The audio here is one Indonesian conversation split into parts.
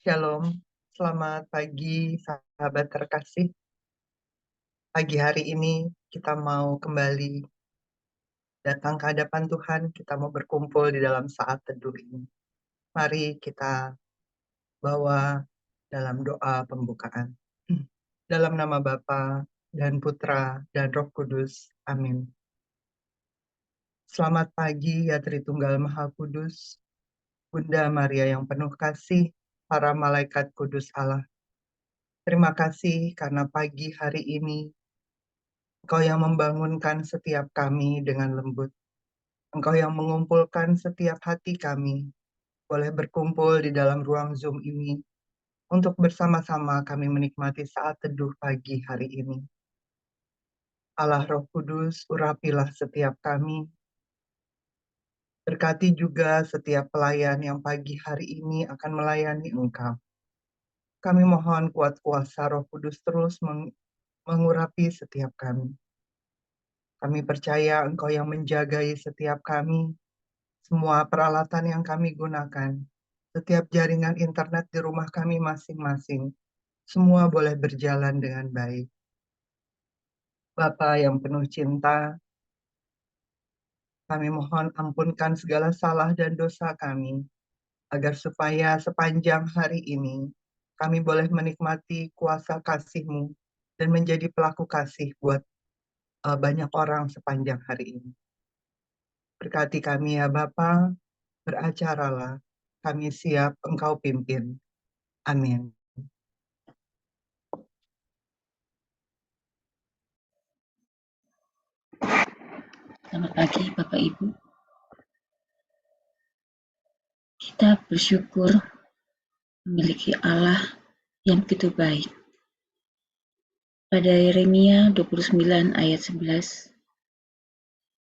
Shalom, selamat pagi sahabat terkasih. Pagi hari ini kita mau kembali datang ke hadapan Tuhan, kita mau berkumpul di dalam saat teduh ini. Mari kita bawa dalam doa pembukaan. Dalam nama Bapa dan Putra dan Roh Kudus. Amin. Selamat pagi ya Tritunggal Maha Kudus, Bunda Maria yang penuh kasih, para malaikat kudus Allah. Terima kasih karena pagi hari ini Engkau yang membangunkan setiap kami dengan lembut. Engkau yang mengumpulkan setiap hati kami, boleh berkumpul di dalam ruang Zoom ini, untuk bersama-sama kami menikmati saat teduh pagi hari ini. Allah Roh Kudus, urapilah setiap kami. Berkati juga setiap pelayan yang pagi hari ini akan melayani Engkau. Kami mohon kuat kuasa Roh Kudus terus mengurapi setiap kami. Kami percaya Engkau yang menjagai setiap kami, semua peralatan yang kami gunakan, setiap jaringan internet di rumah kami masing-masing, semua boleh berjalan dengan baik. Bapa yang penuh cinta, kami mohon ampunkan segala salah dan dosa kami, agar supaya sepanjang hari ini kami boleh menikmati kuasa kasih-Mu dan menjadi pelaku kasih buat banyak orang sepanjang hari ini. Berkati kami ya Bapa, beracaralah, kami siap Engkau pimpin. Amin. Selamat pagi Bapak Ibu. Kita bersyukur memiliki Allah yang begitu baik. Pada Yeremia 29 ayat 11,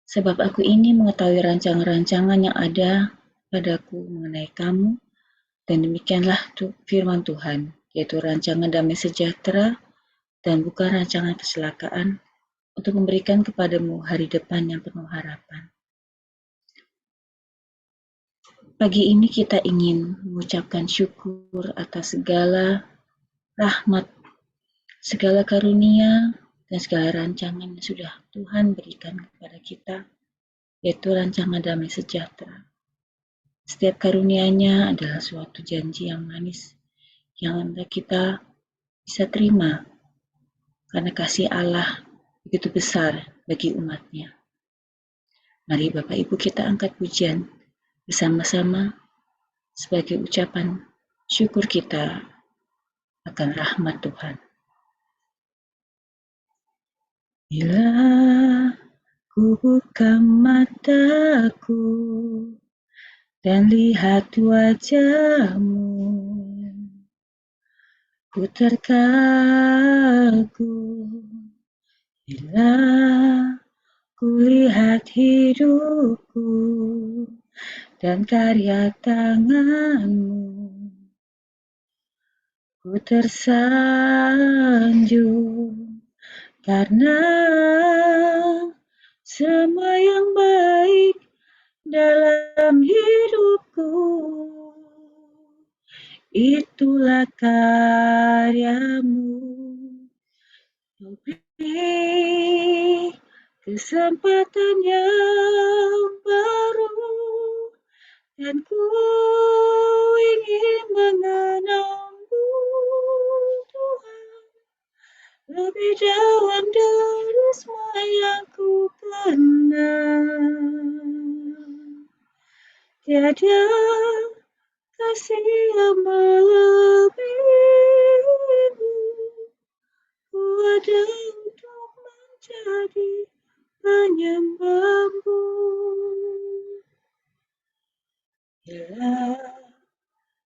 sebab aku ini mengetahui rancangan-rancangan yang ada padaku mengenai kamu, dan demikianlah firman Tuhan, yaitu rancangan damai sejahtera dan bukan rancangan kecelakaan, untuk memberikan kepadamu hari depan yang penuh harapan. Pagi ini kita ingin mengucapkan syukur atas segala rahmat, segala karunia, dan segala rancangan yang sudah Tuhan berikan kepada kita, yaitu rancangan damai sejahtera. Setiap karunia-Nya adalah suatu janji yang manis, yang kita bisa terima, karena kasih Allah begitu besar bagi umat-Nya. Mari Bapak Ibu kita angkat pujian bersama-sama sebagai ucapan syukur kita akan rahmat Tuhan. Bila ku buka mataku dan lihat wajah-Mu, ku terkagum. Bila ku lihat hidupku dan karya tangan-Mu, ku tersanjung karena semua yang baik dalam hidupku itulah karya-Mu. Kau beri kesempatan yang baru, dan ku ingin mengenal-Mu, Tuhan, lebih dalam dari semua yang ku kenal. Tiada kasih yang melebihi-Mu, ku ada untuk menjadi penyembah-Mu. Bila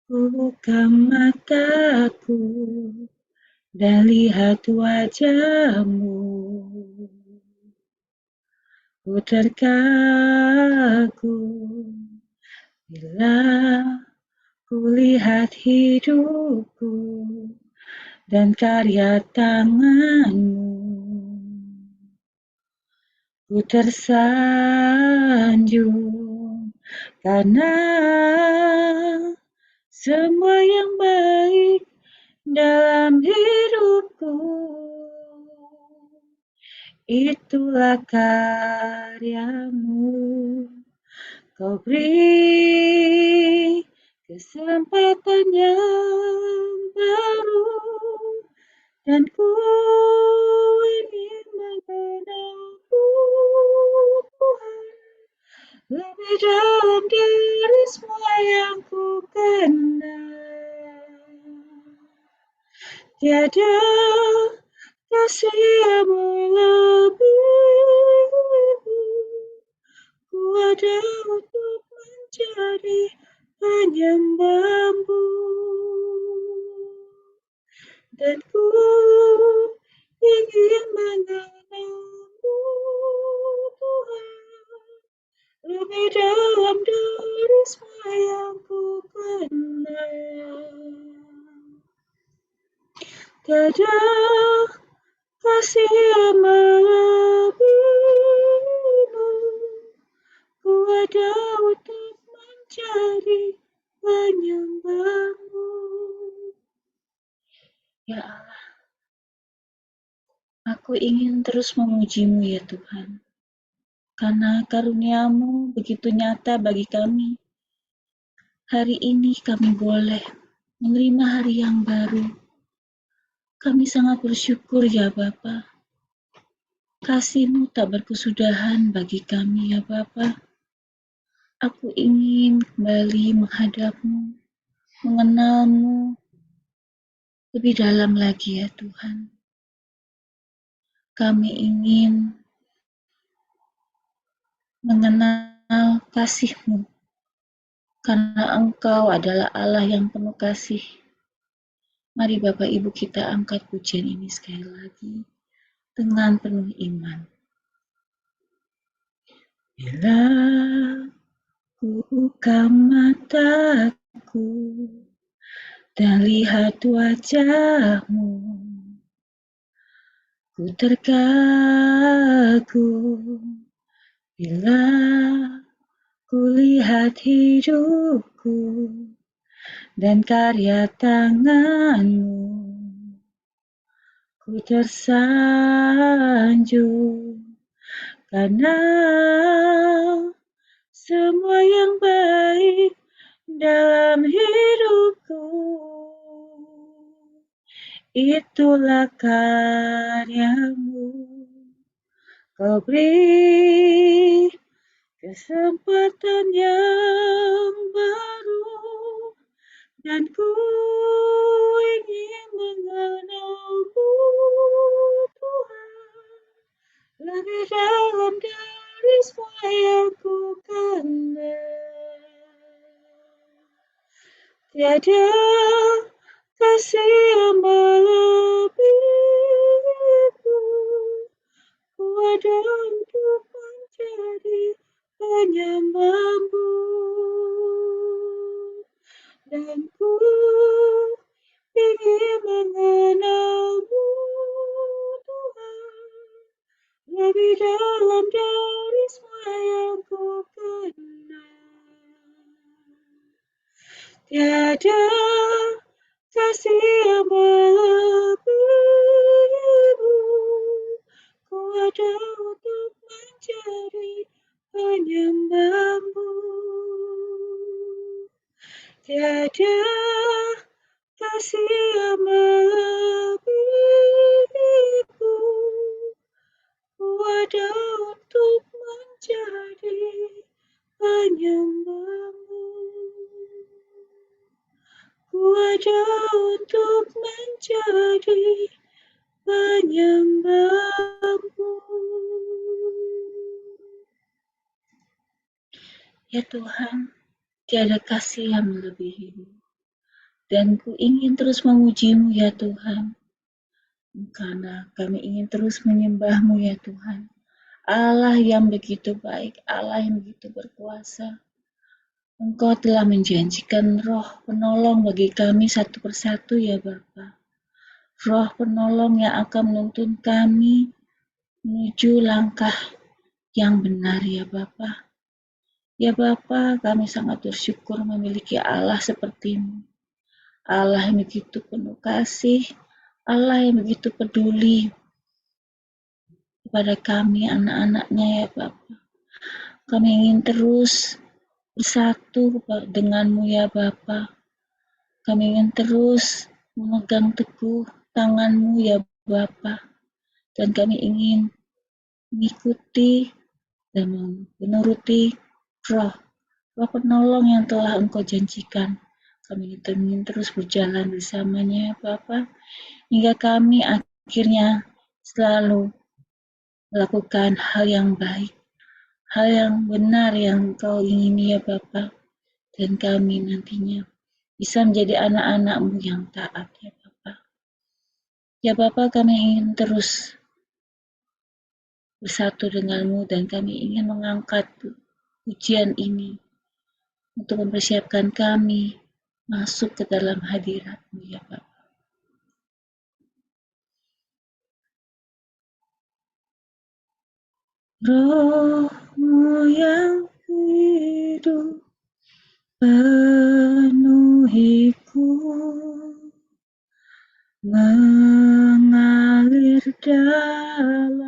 ku buka mataku dan lihat wajah-Mu, ku terkagum. Bila ku lihat hidupku dan karya tangan-Mu, ku tersanjung karena semua yang baik dalam hidupku. Itulah karyamu, kau beri kesempatan yang baru, dan ku ingin mengenalmu, Tuhan, lebih dalam dari semua yang ku kenal. Tiada kasih yang melebihimu, ku ada untuk menjadi penyembahmu, dan ku ingin mengenalmu, Tuhan, lebih dalam dari semua yang ku kenal. Tiada kasih yang melebihimu, ku ada untuk menjadi penyembahmu. Ya Allah, aku ingin terus memujimu ya Tuhan, karena karuniamu begitu nyata bagi kami. Hari ini kami boleh menerima hari yang baru. Kami sangat bersyukur ya Bapa. Kasih-Mu tak berkesudahan bagi kami ya Bapa. Aku ingin kembali menghadap-Mu, mengenal-Mu lebih dalam lagi ya Tuhan. Kami ingin mengenal kasih-Mu, karena Engkau adalah Allah yang penuh kasih. Mari Bapak Ibu kita angkat pujian ini sekali lagi dengan penuh iman. Bila ku buka mataku dan lihat wajah-Mu, ku terkagum bila ku lihat hidupku dan karya tangan-Mu. Ku tersanjung karena semua yang baik dalam hidupku. Itulah karya-Mu, kau beri kesempatan yang baru, dan ku ingin mengenalmu, Tuhan, lebih dalam dari semua yang ku kenal. Tiada kasih yang melebihimu, ku ada untuk menjadi penyembahmu, dan ku ingin mengenalmu, Tuhan, lebih dalam dari semua yang ku kenal. Tiada kasih yang melebihimu, ku ada untuk menjadi penyembahmu. Tiada kasih yang melebihimu, ku ada untuk menjadi penyembahmu. Ku ada untuk menjadi penyembahmu. Ya Tuhan, tiada kasih yang melebihimu, dan ku ingin terus memuji-Mu ya Tuhan, karena kami ingin terus menyembah-Mu ya Tuhan. Allah yang begitu baik, Allah yang begitu berkuasa. Engkau telah menjanjikan roh penolong bagi kami satu persatu ya Bapa. Roh penolong yang akan menuntun kami menuju langkah yang benar ya Bapa. Ya Bapa, kami sangat bersyukur memiliki Allah seperti-Mu. Allah yang begitu penuh kasih, Allah yang begitu peduli kepada kami anak-anaknya ya Bapa. Kami ingin terus bersatu denganmu ya Bapa. Kami ingin terus memegang teguh tanganmu ya Bapa. Dan kami ingin mengikuti dan menuruti roh penolong yang telah Engkau janjikan. Kami ingin terus berjalan bersamanya ya Bapa, hingga kami akhirnya selalu melakukan hal yang baik, hal yang benar yang Engkau ingini ya Bapa, dan kami nantinya bisa menjadi anak-anak-Mu yang taat ya Bapa. Ya Bapa, kami ingin terus bersatu denganmu dan kami ingin mengangkat ujian ini untuk mempersiapkan kami masuk ke dalam hadirat-Mu ya Bapa. Roh-Mu yang hidup penuhiku, mengalir dalamku.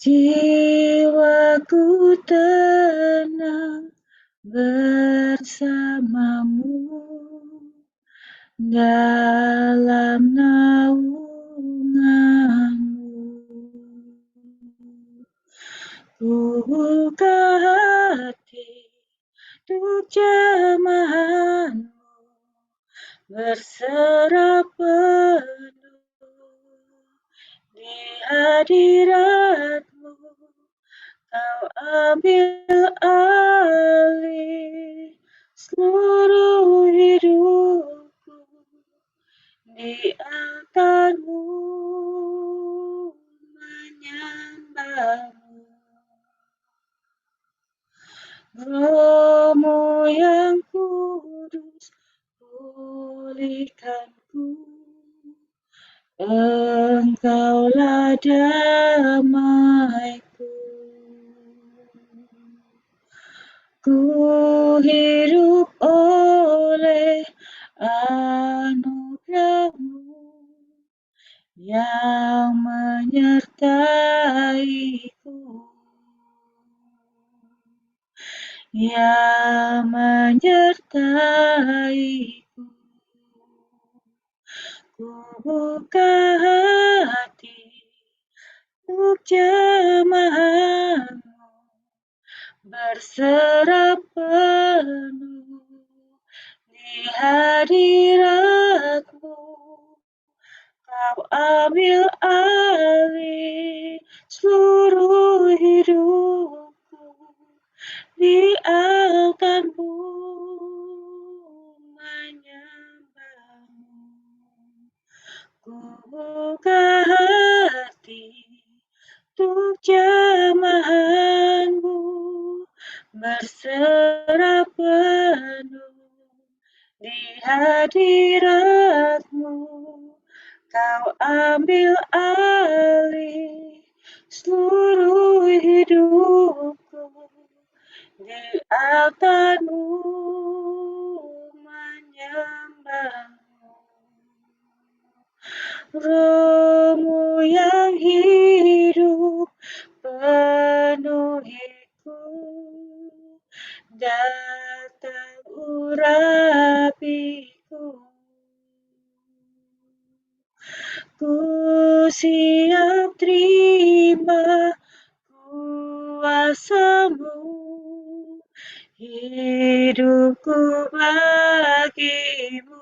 Jiwaku tenang bersamamu dalam naunganmu. Ku buka hati untuk jamahanmu, berserah penuh di hadiratmu. Kau ambil alih seluruh hidupku, di altarmu menyembahmu. Roh-Mu yang kudus, pulihkanku. Engkaulah damaiku. Ku hidup oleh anugerah-Mu yang menyertaiku, yang menyertaiku. Ku buka hati untuk jamahanmu, berserah penuh di hadiratmu. Kau ambil alih seluruh hidupku, di altarmu menyembahmu. Ku buka hati untuk jamahanmu, berserah penuh di hadiratmu. Kau ambil alih seluruh hidupku, di altarmu menyembahmu. Roh-Mu yang hidup penuhiku, datang urapiku. Ku siap terima kuasa-Mu, hidupku bagimu.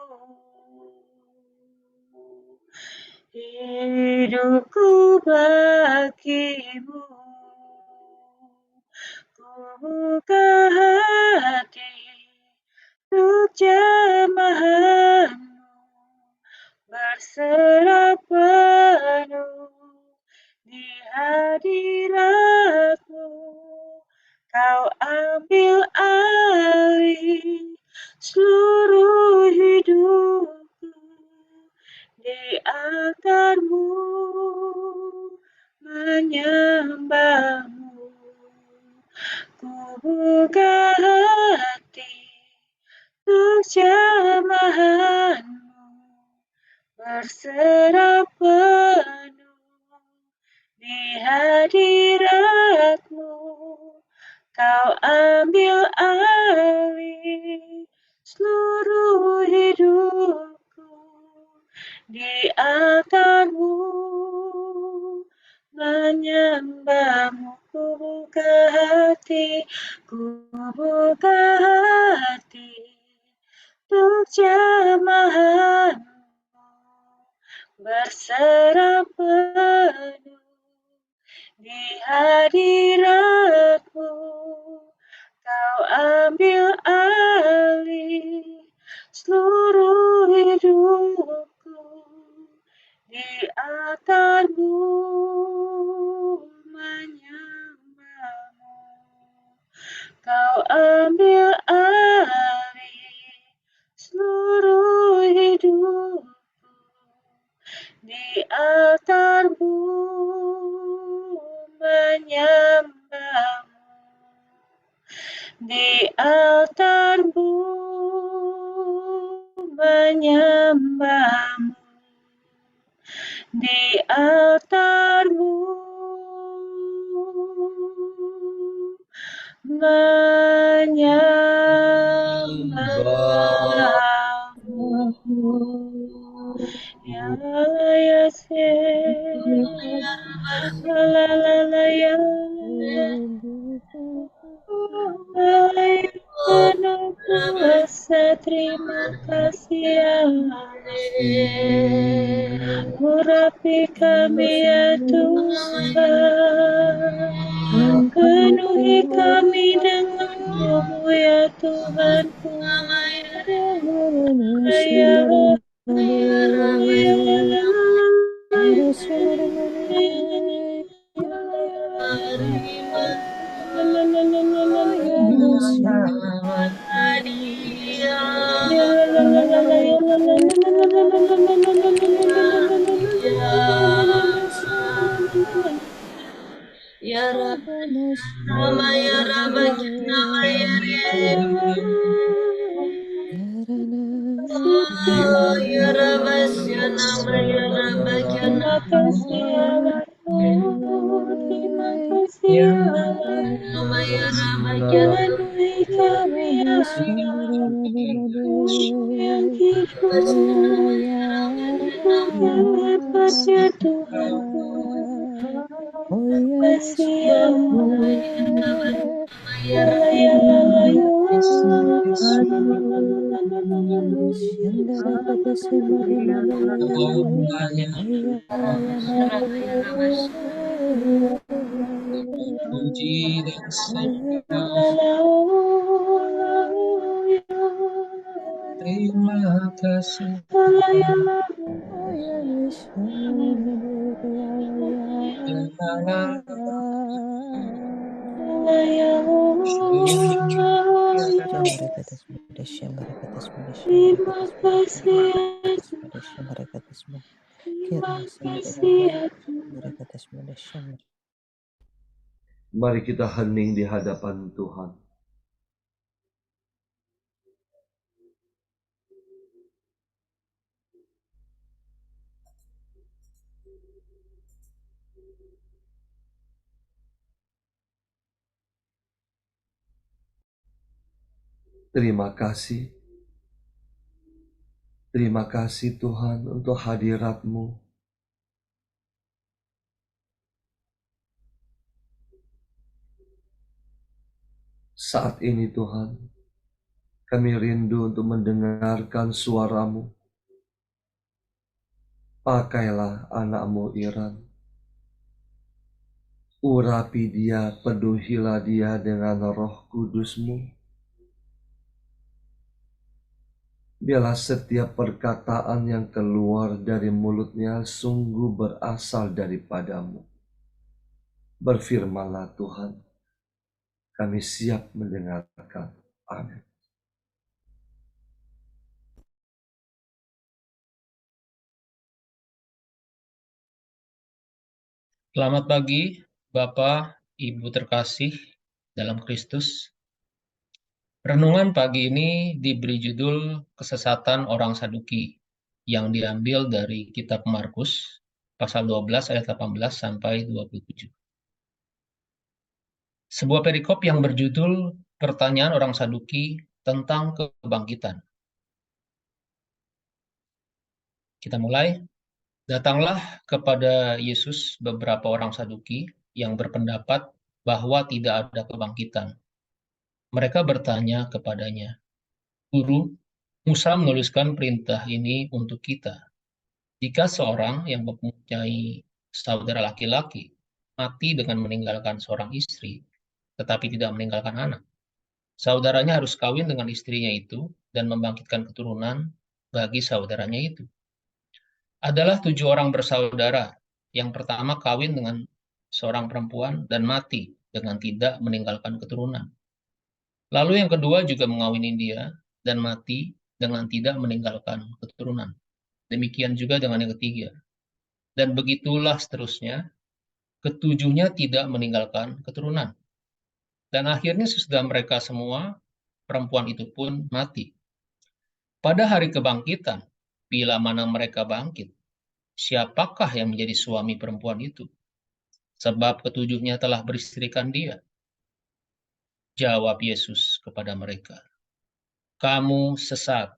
Hidupku bagimu. Ku buka hati untuk jamahanmu, berserah penuh di hadiratmu. Kau ambil alih seluruh hidupku, di altarmu menyembahmu. Ku buka Terjemahanmu berserah penuh di hadiratmu. Kau ambil alih seluruh hidupku di altarmu, menyembahmu. Ku buka hati, ku buka hati, terjemahanmu berserah penuh di hadiratmu. Kau ambil alih seluruh hidupku di altarmu, menyembahmu. Kau ambil alih seluruh hidupku di altarmu, menyembahmu. Di altarmu, menyembahmu. Di altarmu, menyembahmu. Ya ya se, la la la la ya, penuh kuasa, terima kasih ya. Urapi kami ya Tuhan, penuhi kami dengan roh-Mu ya Tuhanku. Ya, Ya Rama ya Rama ya Rama ya Nama ya Rama ya terima kasih Allah, terima kasih Allah, Nama ya Rama ya penuhi kami ya Allah yang hidup. Engkau hebat ya Tuhanku, kasih ya Allah, ya Allah, ya Puji dan terima kasih. terima kasih, terima kasih. Mari kita hening di hadapan Tuhan. Terima kasih. Terima kasih Tuhan untuk hadirat-Mu. Saat ini Tuhan, kami rindu untuk mendengarkan suara-Mu. Pakailah anak-Mu Iran. Urapi dia, penuhilah dia dengan Roh Kudus-Mu. Biarlah setiap perkataan yang keluar dari mulutnya sungguh berasal daripada-Mu. Berfirmanlah Tuhan, kami siap mendengarkan. Amin. Selamat pagi, Bapak, Ibu terkasih dalam Kristus. Renungan pagi ini diberi judul Kesesatan Orang Saduki yang diambil dari kitab Markus pasal 12 ayat 18 sampai 27. Sebuah perikop yang berjudul Pertanyaan Orang Saduki tentang Kebangkitan. Kita mulai. Datanglah kepada Yesus beberapa orang Saduki yang berpendapat bahwa tidak ada kebangkitan. Mereka bertanya kepadanya, "Guru, Musa menuliskan perintah ini untuk kita. Jika seorang yang mempunyai saudara laki-laki mati dengan meninggalkan seorang istri, tetapi tidak meninggalkan anak, saudaranya harus kawin dengan istrinya itu dan membangkitkan keturunan bagi saudaranya itu. Adalah 7 orang bersaudara. Yang pertama kawin dengan seorang perempuan dan mati dengan tidak meninggalkan keturunan. Lalu yang kedua juga mengawini dia dan mati dengan tidak meninggalkan keturunan. Demikian juga dengan yang ketiga. Dan begitulah seterusnya, ketujuhnya tidak meninggalkan keturunan. Dan akhirnya sesudah mereka semua, perempuan itu pun mati. Pada hari kebangkitan, bila mana mereka bangkit, siapakah yang menjadi suami perempuan itu? Sebab ketujuhnya telah beristrikan dia. Jawab Yesus kepada mereka, "Kamu sesat,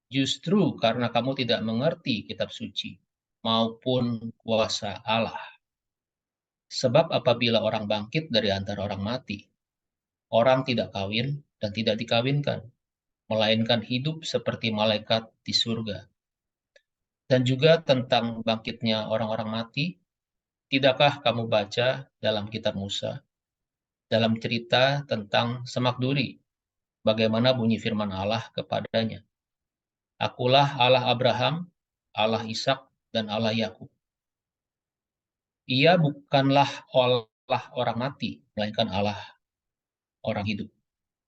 justru karena kamu tidak mengerti kitab suci maupun kuasa Allah. Sebab apabila orang bangkit dari antara orang mati, orang tidak kawin dan tidak dikawinkan, melainkan hidup seperti malaikat di surga. Dan juga tentang bangkitnya orang-orang mati, tidakkah kamu baca dalam kitab Musa, dalam cerita tentang Semak Duri, bagaimana bunyi firman Allah kepadanya? Akulah Allah Abraham, Allah Ishak, dan Allah Yakub. Ia bukanlah Allah orang mati, melainkan Allah orang hidup.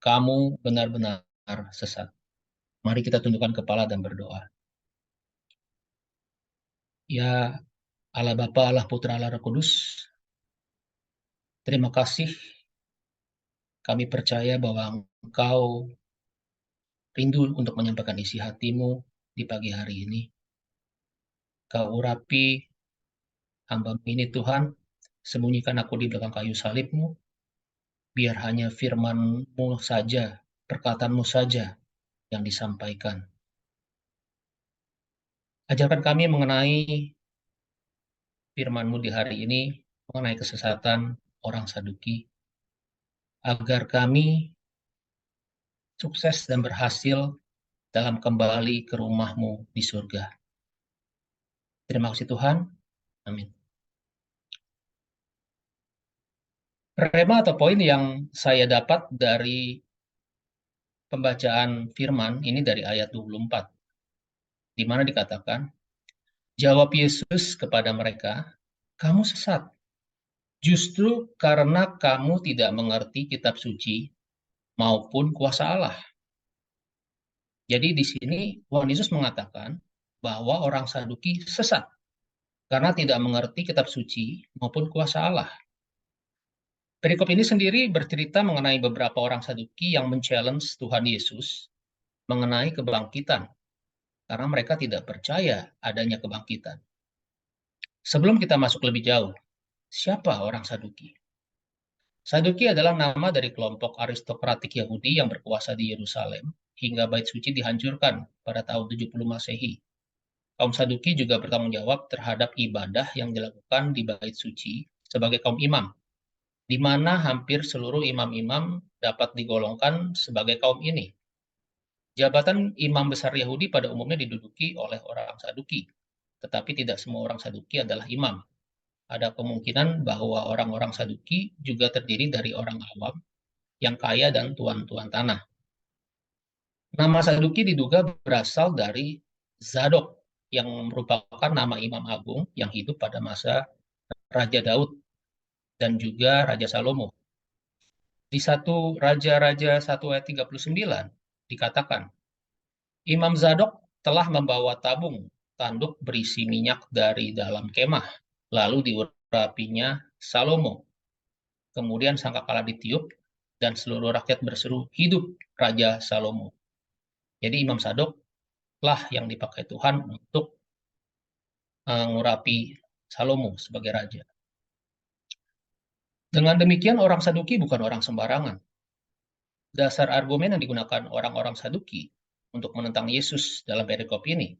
Kamu benar-benar sesat." Mari kita tundukkan kepala dan berdoa. Ya Allah Bapa, Allah Putra, Allah Roh Kudus, terima kasih. Kami percaya bahwa Engkau rindu untuk menyampaikan isi hatimu di pagi hari ini. Kau urapi hamba ini Tuhan, sembunyikan aku di belakang kayu salib-Mu, biar hanya firman-Mu saja, perkataan-Mu saja yang disampaikan. Ajarkan kami mengenai firman-Mu di hari ini, mengenai kesesatan orang Saduki, agar kami sukses dan berhasil dalam kembali ke rumah-Mu di surga. Terima kasih Tuhan. Amin. Rema atau poin yang saya dapat dari pembacaan firman ini dari ayat 24, di mana dikatakan, jawab Yesus kepada mereka, "Kamu sesat, justru karena kamu tidak mengerti kitab suci maupun kuasa Allah." Jadi di sini Tuhan Yesus mengatakan bahwa orang Saduki sesat karena tidak mengerti kitab suci maupun kuasa Allah. Perikop ini sendiri bercerita mengenai beberapa orang Saduki yang men-challenge Tuhan Yesus mengenai kebangkitan, karena mereka tidak percaya adanya kebangkitan. Sebelum kita masuk lebih jauh, siapa orang Saduki? Saduki adalah nama dari kelompok aristokratik Yahudi yang berkuasa di Yerusalem hingga Bait Suci dihancurkan pada tahun 70 Masehi. Kaum Saduki juga bertanggung jawab terhadap ibadah yang dilakukan di Bait Suci sebagai kaum imam, di mana hampir seluruh imam-imam dapat digolongkan sebagai kaum ini. Jabatan imam besar Yahudi pada umumnya diduduki oleh orang Saduki, tetapi tidak semua orang Saduki adalah imam. Ada kemungkinan bahwa orang-orang Saduki juga terdiri dari orang awam yang kaya dan tuan-tuan tanah. Nama Saduki diduga berasal dari Zadok, yang merupakan nama imam agung yang hidup pada masa Raja Daud dan juga Raja Salomo. Di 1 Raja-Raja 1 ayat 39 dikatakan, Imam Zadok telah membawa tabung tanduk berisi minyak dari dalam kemah, lalu diurapinya Salomo. Kemudian sangkakala ditiup, dan seluruh rakyat berseru, hidup Raja Salomo. Jadi Imam Sadok lah yang dipakai Tuhan untuk mengurapi Salomo sebagai raja. Dengan demikian orang Saduki bukan orang sembarangan. Dasar argumen yang digunakan orang-orang Saduki untuk menentang Yesus dalam perikop ini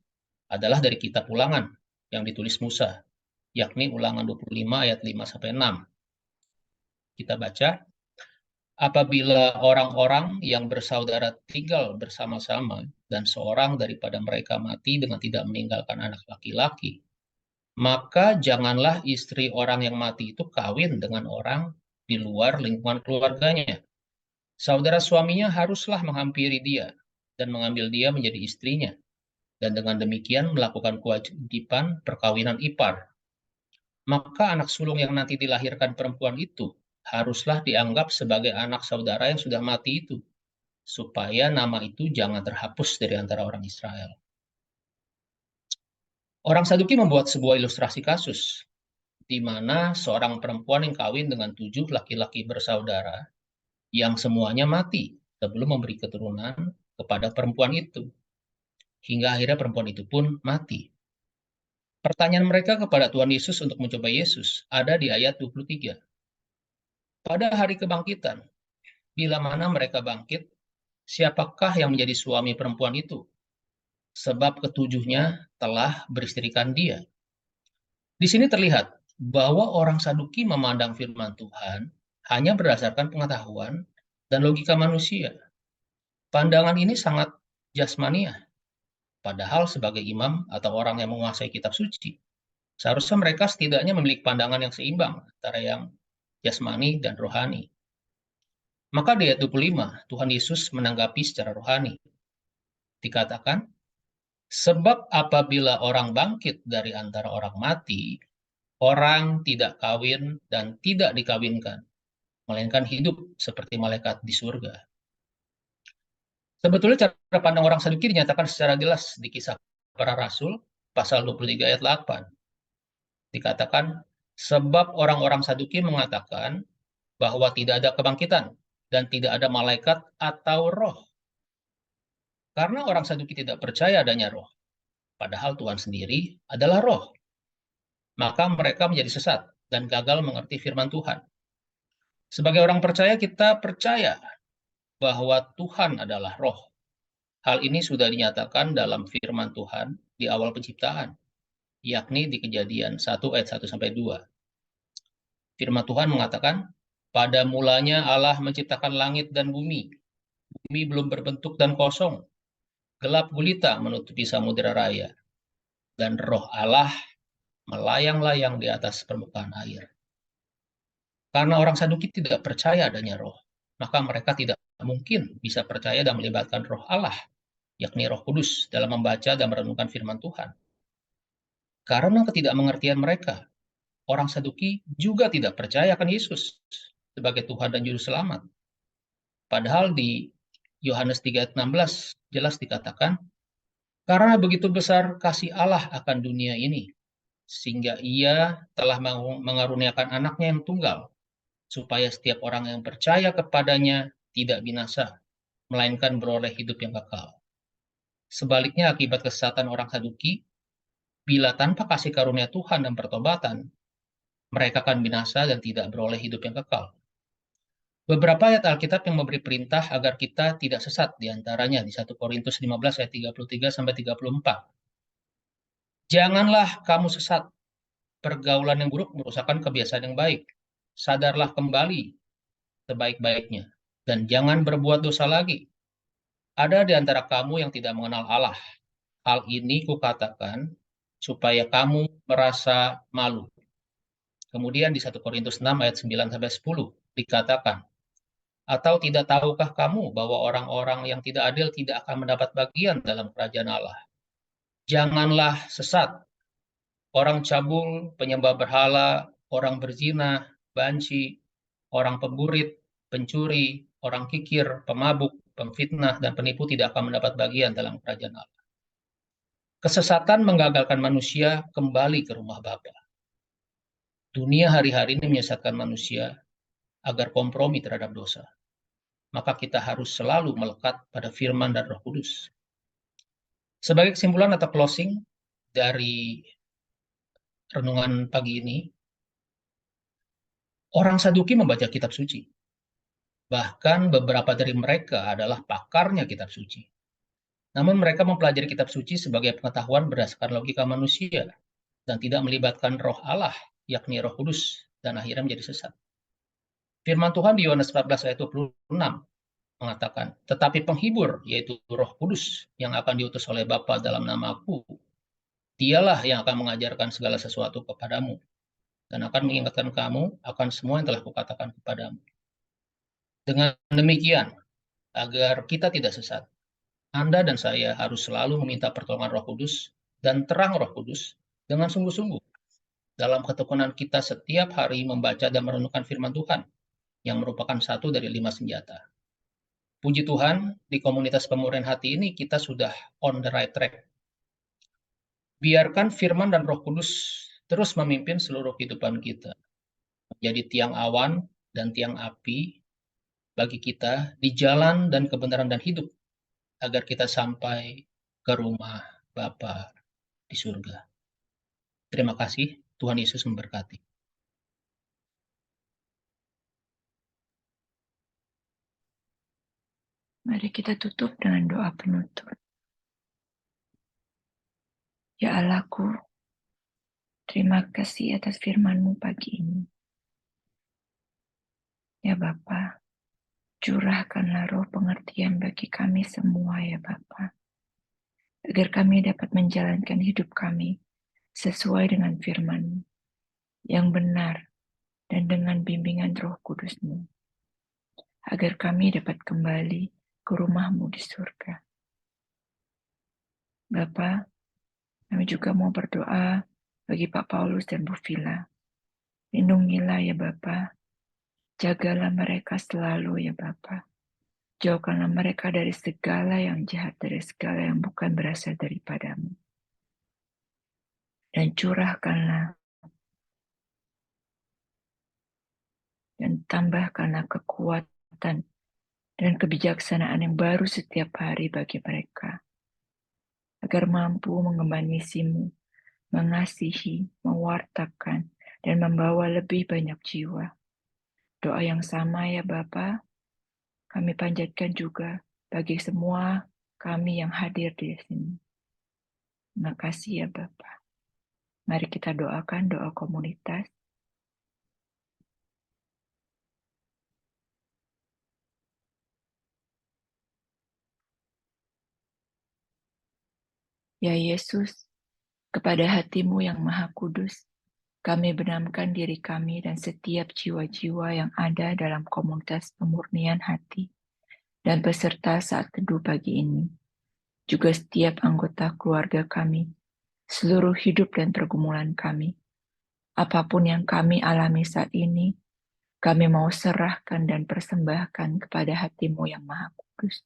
adalah dari kitab Ulangan yang ditulis Musa, yakni Ulangan 25 ayat 5-6. Kita baca, apabila orang-orang yang bersaudara tinggal bersama-sama dan seorang daripada mereka mati dengan tidak meninggalkan anak laki-laki, maka janganlah istri orang yang mati itu kawin dengan orang di luar lingkungan keluarganya. Saudara suaminya haruslah menghampiri dia dan mengambil dia menjadi istrinya, dan dengan demikian melakukan kewajiban perkawinan ipar. Maka anak sulung yang nanti dilahirkan perempuan itu haruslah dianggap sebagai anak saudara yang sudah mati itu, supaya nama itu jangan terhapus dari antara orang Israel. Orang Saduki membuat sebuah ilustrasi kasus, di mana seorang perempuan yang kawin dengan 7 laki-laki bersaudara, yang semuanya mati sebelum memberi keturunan kepada perempuan itu. Hingga akhirnya perempuan itu pun mati. Pertanyaan mereka kepada Tuhan Yesus untuk mencoba Yesus ada di ayat 23. Pada hari kebangkitan, bila mana mereka bangkit, siapakah yang menjadi suami perempuan itu? Sebab ketujuhnya telah beristrikan dia. Di sini terlihat bahwa orang Saduki memandang firman Tuhan hanya berdasarkan pengetahuan dan logika manusia. Pandangan ini sangat jasmaniah. Padahal sebagai imam atau orang yang menguasai kitab suci, seharusnya mereka setidaknya memiliki pandangan yang seimbang antara yang jasmani dan rohani. Maka di ayat 25, Tuhan Yesus menanggapi secara rohani. Dikatakan, sebab apabila orang bangkit dari antara orang mati, orang tidak kawin dan tidak dikawinkan, melainkan hidup seperti malaikat di surga. Sebetulnya cara pandang orang Saduki dinyatakan secara jelas di Kisah Para Rasul, pasal 23 ayat 8. Dikatakan, sebab orang-orang Saduki mengatakan bahwa tidak ada kebangkitan dan tidak ada malaikat atau roh. Karena orang Saduki tidak percaya adanya roh, padahal Tuhan sendiri adalah roh, maka mereka menjadi sesat dan gagal mengerti firman Tuhan. Sebagai orang percaya, kita percaya bahwa Tuhan adalah roh. Hal ini sudah dinyatakan dalam firman Tuhan di awal penciptaan, yakni di Kejadian 1 ayat 1-2. Firman Tuhan mengatakan, pada mulanya Allah menciptakan langit dan bumi. Bumi belum berbentuk dan kosong. Gelap gulita menutupi samudera raya. Dan roh Allah melayang-layang di atas permukaan air. Karena orang Saduki tidak percaya adanya roh, maka mereka tidak mungkin bisa percaya dan melibatkan roh Allah, yakni Roh Kudus, dalam membaca dan merenungkan firman Tuhan. Karena ketidakmengertian mereka, orang Saduki juga tidak percaya akan Yesus sebagai Tuhan dan Juru Selamat. Padahal di Yohanes 3 ayat 16 jelas dikatakan, karena begitu besar kasih Allah akan dunia ini, sehingga ia telah mengaruniakan anaknya yang tunggal, supaya setiap orang yang percaya kepadanya tidak binasa, melainkan beroleh hidup yang kekal. Sebaliknya akibat kesesatan orang Saduki, bila tanpa kasih karunia Tuhan dan pertobatan, mereka akan binasa dan tidak beroleh hidup yang kekal. Beberapa ayat Alkitab yang memberi perintah agar kita tidak sesat, diantaranya di 1 Korintus 15 ayat 33-34. Janganlah kamu sesat, pergaulan yang buruk merusakkan kebiasaan yang baik. Sadarlah kembali sebaik-baiknya, dan jangan berbuat dosa lagi. Ada di antara kamu yang tidak mengenal Allah. Hal ini kukatakan supaya kamu merasa malu. Kemudian di 1 Korintus 6 ayat 9-10 dikatakan, atau tidak tahukah kamu bahwa orang-orang yang tidak adil tidak akan mendapat bagian dalam kerajaan Allah? Janganlah sesat. Orang cabul, penyembah berhala, orang berzina, banci, orang pemburit, pencuri, orang kikir, pemabuk, pemfitnah, dan penipu tidak akan mendapat bagian dalam kerajaan Allah. Kesesatan menggagalkan manusia kembali ke rumah Bapa. Dunia hari-hari ini menyesatkan manusia agar kompromi terhadap dosa. maka kita harus selalu melekat pada firman dan Roh Kudus. Sebagai kesimpulan atau closing dari renungan pagi ini, orang Saduki membaca kitab suci. Bahkan beberapa dari mereka adalah pakarnya kitab suci. Namun mereka mempelajari kitab suci sebagai pengetahuan berdasarkan logika manusia dan tidak melibatkan roh Allah, yakni Roh Kudus, dan akhirnya menjadi sesat. Firman Tuhan di Yohanes 14 ayat 26 mengatakan, tetapi penghibur, yaitu Roh Kudus, yang akan diutus oleh Bapa dalam namaku, dialah yang akan mengajarkan segala sesuatu kepadamu, dan akan mengingatkan kamu akan semua yang telah kukatakan kepadamu. Dengan demikian, agar kita tidak sesat, Anda dan saya harus selalu meminta pertolongan Roh Kudus dan terang Roh Kudus dengan sungguh-sungguh dalam ketekunan kita setiap hari membaca dan merenungkan firman Tuhan, yang merupakan satu dari 5 senjata. Puji Tuhan, di komunitas pemurnian hati ini kita sudah on the right track. Biarkan firman dan Roh Kudus terus memimpin seluruh kehidupan kita, menjadi tiang awan dan tiang api bagi kita di jalan dan kebenaran dan hidup, agar kita sampai ke rumah Bapa di surga. Terima kasih, Tuhan Yesus memberkati. Mari kita tutup dengan doa penutup. Ya Allahku, terima kasih atas firman-Mu pagi ini. Ya Bapa, curahkanlah roh pengertian bagi kami semua ya Bapa, agar kami dapat menjalankan hidup kami sesuai dengan firman-Mu yang benar dan dengan bimbingan Roh Kudus-Mu, agar kami dapat kembali ke rumah-Mu di surga. Bapa, kami juga mau berdoa bagi Pak Paulus dan Bu Vila. Lindungilah ya Bapa, jagalah mereka selalu ya Bapa. Jauhkanlah mereka dari segala yang jahat, dari segala yang bukan berasal daripada-Mu. Dan curahkanlah dan tambahkanlah kekuatan dan kebijaksanaan yang baru setiap hari bagi mereka, agar mampu mengemban misi-Mu, mengasihi, mewartakan, dan membawa lebih banyak jiwa. Doa yang sama ya Bapa, kami panjatkan juga bagi semua kami yang hadir di sini. Terima kasih ya Bapa. Mari kita doakan doa komunitas. Ya Yesus, kepada hati-Mu yang Maha Kudus, kami benamkan diri kami dan setiap jiwa-jiwa yang ada dalam komunitas pemurnian hati dan peserta saat teduh pagi ini. Juga setiap anggota keluarga kami, seluruh hidup dan pergumulan kami. Apapun yang kami alami saat ini, kami mau serahkan dan persembahkan kepada hati-Mu yang Maha Kudus.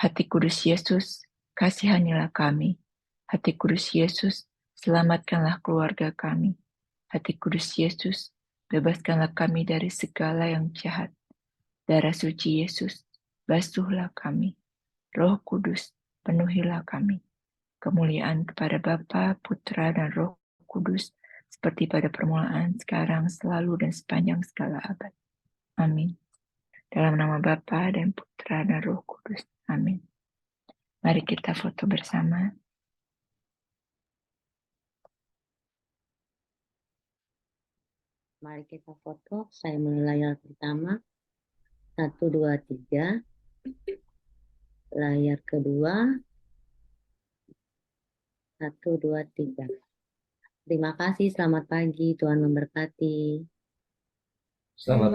Hati Kudus Yesus, kasihanilah kami. Hati Kudus Yesus, selamatkanlah keluarga kami. Hati Kudus Yesus, bebaskanlah kami dari segala yang jahat. Darah suci Yesus, basuhlah kami. Roh Kudus, penuhilah kami. Kemuliaan kepada Bapa, Putra, dan Roh Kudus, seperti pada permulaan, sekarang, selalu, dan sepanjang segala abad. Amin. Dalam nama Bapa dan Putra dan Roh Kudus. Amin. Mari kita foto bersama. Mari kita foto. Saya mulai layar pertama. 1, 2, 3. Layar kedua. 1, 2, 3. Terima kasih. Selamat pagi. Tuhan memberkati. Selamat